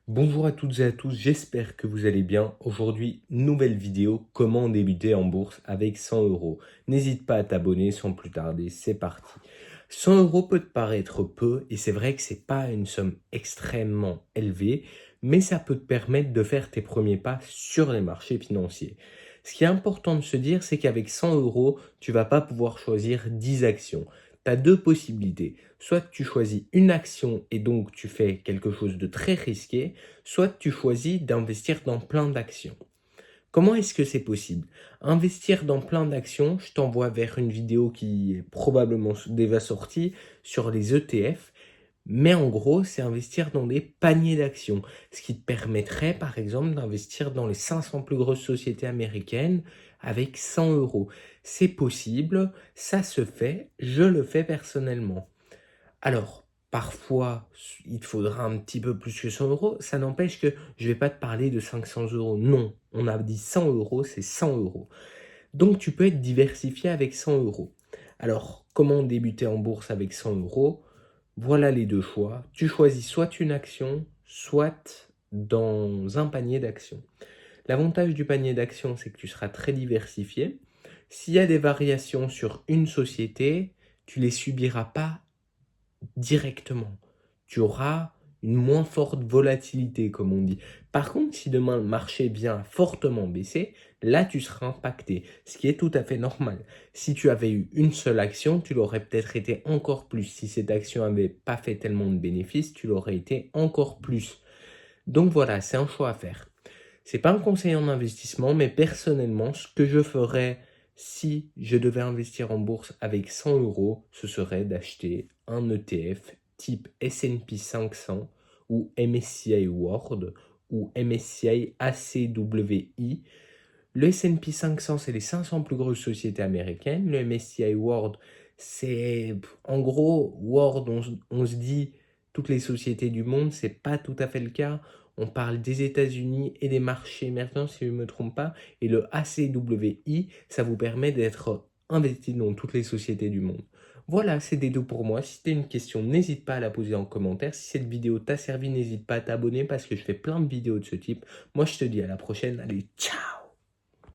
Bonjour à toutes et à tous, j'espère que vous allez bien. Aujourd'hui, nouvelle vidéo, comment débuter en bourse avec 100 euros. N'hésite pas à t'abonner sans plus tarder, c'est parti. 100 euros peut te paraître peu et c'est vrai que c'est pas une somme extrêmement élevée, mais ça peut te permettre de faire tes premiers pas sur les marchés financiers. Ce qui est important de se dire, c'est qu'avec 100 euros, tu vas pas pouvoir choisir 10 actions. Tu as deux possibilités. Soit tu choisis une action et donc tu fais quelque chose de très risqué, soit tu choisis d'investir dans plein d'actions. Comment est-ce que c'est possible? Investir dans plein d'actions, je t'envoie vers une vidéo qui est probablement déjà sortie sur les ETF, mais en gros, c'est investir dans des paniers d'actions, ce qui te permettrait par exemple d'investir dans les 500 plus grosses sociétés américaines avec 100 euros. C'est possible, ça se fait, je le fais personnellement. Alors, parfois, il te faudra un petit peu plus que 100 euros. Ça n'empêche que je ne vais pas te parler de 500 euros. Non, on a dit 100 euros, c'est 100 euros. Donc, tu peux être diversifié avec 100 euros. Alors, comment débuter en bourse avec 100 euros? Voilà les deux choix. Tu choisis soit une action, soit dans un panier d'actions. L'avantage du panier d'actions, c'est que tu seras très diversifié. S'il y a des variations sur une société, tu les subiras pas directement. Tu auras une moins forte volatilité, comme on dit. Par contre, si demain le marché vient fortement baisser, là tu seras impacté, ce qui est tout à fait normal. Si tu avais eu une seule action, tu l'aurais peut-être été encore plus. Si cette action n'avait pas fait tellement de bénéfices, tu l'aurais été encore plus. Donc voilà, c'est un choix à faire. C'est pas un conseil en investissement, mais personnellement, ce que je ferais si je devais investir en bourse avec 100 euros, ce serait d'acheter un ETF type S&P 500 ou MSCI World ou MSCI ACWI. Le S&P 500, c'est les 500 plus grosses sociétés américaines. Le MSCI World, c'est en gros, World, on se dit toutes les sociétés du monde, c'est pas tout à fait le cas. On parle des États-Unis et des marchés émergents, si je ne me trompe pas. Et le ACWI, ça vous permet d'être investi dans toutes les sociétés du monde. Voilà, c'est des deux pour moi. Si tu as une question, n'hésite pas à la poser en commentaire. Si cette vidéo t'a servi, n'hésite pas à t'abonner parce que je fais plein de vidéos de ce type. Moi, je te dis à la prochaine. Allez, ciao!